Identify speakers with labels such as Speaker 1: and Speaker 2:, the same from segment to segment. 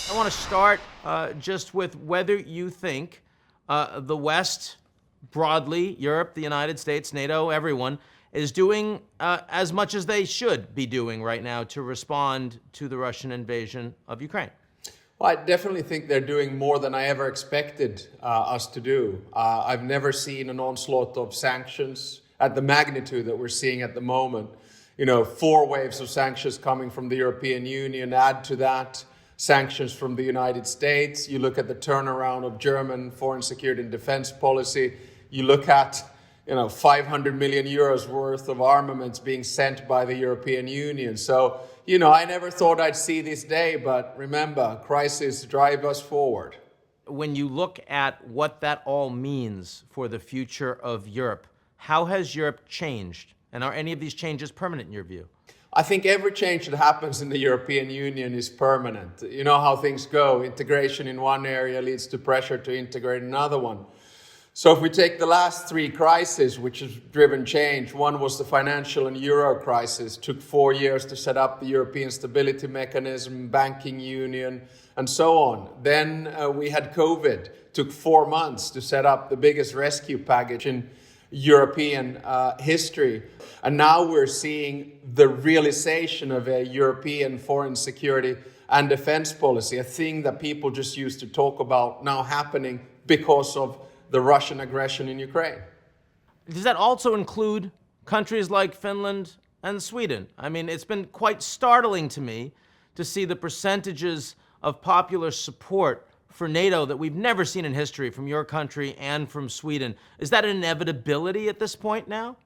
Speaker 1: I want to start just with whether you think the West, broadly, Europe, the United States, NATO, everyone, is doing as much as they should be doing right now to respond to the Russian invasion of Ukraine.
Speaker 2: Well, I definitely think they're doing more than I ever expected us to do. I've never seen an onslaught of sanctions at the magnitude that we're seeing at the moment. 4 waves of sanctions coming from the European Union. Add to that sanctions from the United States. You look at the turnaround of German foreign security and defense policy. You look at 500 million euros worth of armaments being sent by the European Union. So, I never thought I'd see this day, but remember, crises drive us forward.
Speaker 1: When you look at what that all means for the future of Europe, how has Europe changed? And are any of these changes permanent in your view?
Speaker 2: I think every change that happens in the European Union is permanent. You know how things go. Integration in one area leads to pressure to integrate another one. So if we take the last 3 crises, which has driven change, one was the financial and euro crisis. It took 4 years to set up the European Stability Mechanism, banking union, and so on. Then we had COVID. It took 4 months to set up the biggest rescue package in European history. And now we're seeing the realization of a European foreign security and defense policy, a thing that people just used to talk about now happening because of the Russian aggression in Ukraine.
Speaker 1: Does that also include countries like Finland and Sweden? I mean, it's been quite startling to me to see the percentages of popular support for NATO that we've never seen in history from your country and from Sweden. Is that an inevitability at this point now?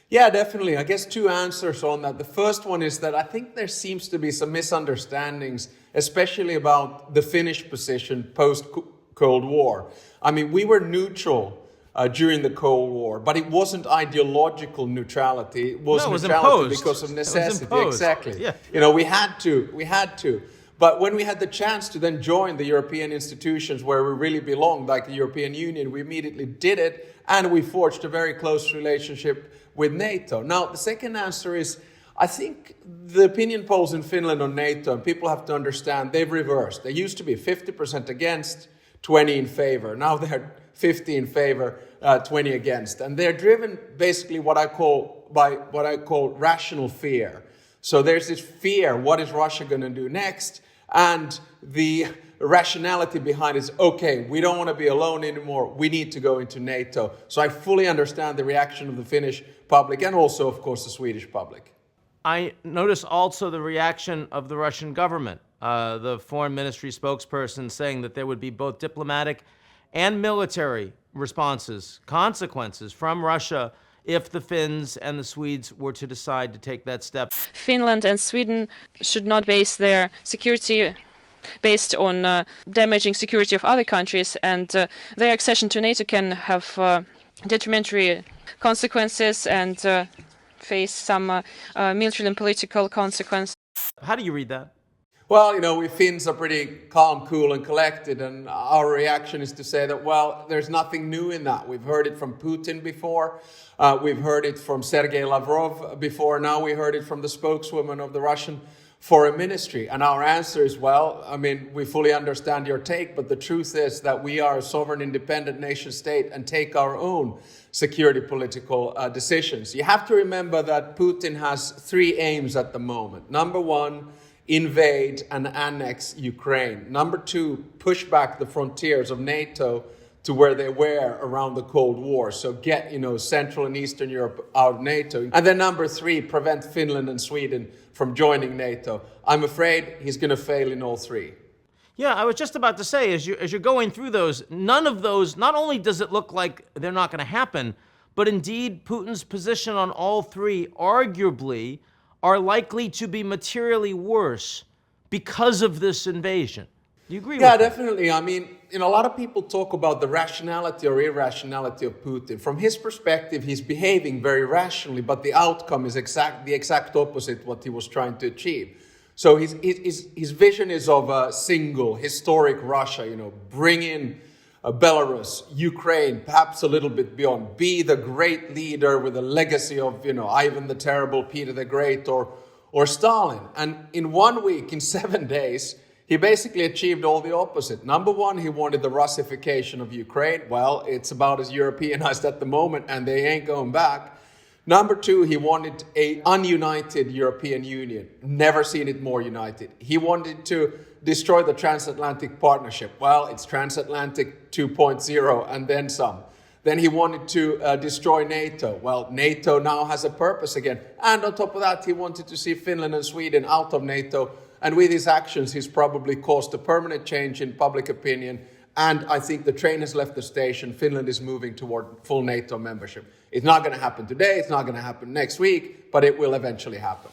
Speaker 2: Yeah, definitely. I guess 2 answers on that. The first one is that I think there seems to be some misunderstandings, especially about the Finnish position post-Cold War. I mean, we were neutral during the Cold War, but it wasn't ideological neutrality. It was neutrality
Speaker 1: imposed.
Speaker 2: because of necessity.
Speaker 1: It was imposed.
Speaker 2: Exactly.
Speaker 1: Yeah.
Speaker 2: We had to. But when we had the chance to then join the European institutions where we really belong, like the European Union, we immediately did it, and we forged a very close relationship with NATO. Now, the second answer is, I think the opinion polls in Finland on NATO, and people have to understand, they've reversed. They used to be 50% against, 20 in favor. Now they're 50 in favor, 20 against. And they're driven basically what I call rational fear. So there's this fear, what is Russia going to do next? And the rationality behind it is, okay, we don't want to be alone anymore. We need to go into NATO. So I fully understand the reaction of the Finnish public and also, of course, the Swedish public.
Speaker 1: I notice also the reaction of the Russian government. The foreign ministry spokesperson saying that there would be both diplomatic and military responses, consequences from Russia if the Finns and the Swedes were to decide to take that step.
Speaker 3: Finland and Sweden should not base their security based on damaging security of other countries, and their accession to NATO can have detrimental consequences and face some military and political consequences.
Speaker 1: How do you read that?
Speaker 2: Well, we Finns are pretty calm, cool, and collected, and our reaction is to say that, well, there's nothing new in that. We've heard it from Putin before, we've heard it from Sergei Lavrov before, now we heard it from the spokeswoman of the Russian Foreign Ministry. And our answer is, well, I mean, we fully understand your take, but the truth is that we are a sovereign, independent nation state and take our own security political decisions. You have to remember that Putin has 3 aims at the moment. Number 1, invade and annex Ukraine. Number 2, push back the frontiers of NATO to where they were around the Cold War. So get, Central and Eastern Europe out of NATO. And then number 3, prevent Finland and Sweden from joining NATO. I'm afraid he's going to fail in all 3.
Speaker 1: Yeah, I was just about to say, as you're going through those, none of those, not only does it look like they're not going to happen, but indeed Putin's position on all 3 arguably are likely to be materially worse because of this invasion. Do you agree with that?
Speaker 2: Yeah, definitely. I mean, a lot of people talk about the rationality or irrationality of Putin. From his perspective, he's behaving very rationally, but the outcome is the exact opposite what he was trying to achieve. So his vision is of a single historic Russia, bring in Belarus, Ukraine, perhaps a little bit beyond, be the great leader with a legacy of, Ivan the Terrible, Peter the Great, or Stalin. And in 1 week, in 7 days, he basically achieved all the opposite. Number one, he wanted the Russification of Ukraine. Well, it's about as Europeanized at the moment, and they ain't going back. Number two, he wanted an ununited European Union. Never seen it more united. He wanted to destroy the transatlantic partnership. Well, it's transatlantic 2.0 and then some. Then he wanted to destroy NATO. Well, NATO now has a purpose again. And on top of that, he wanted to see Finland and Sweden out of NATO. And with his actions, he's probably caused a permanent change in public opinion. And I think the train has left the station. Finland is moving toward full NATO membership. It's not going to happen today. It's not going to happen next week, but it will eventually happen.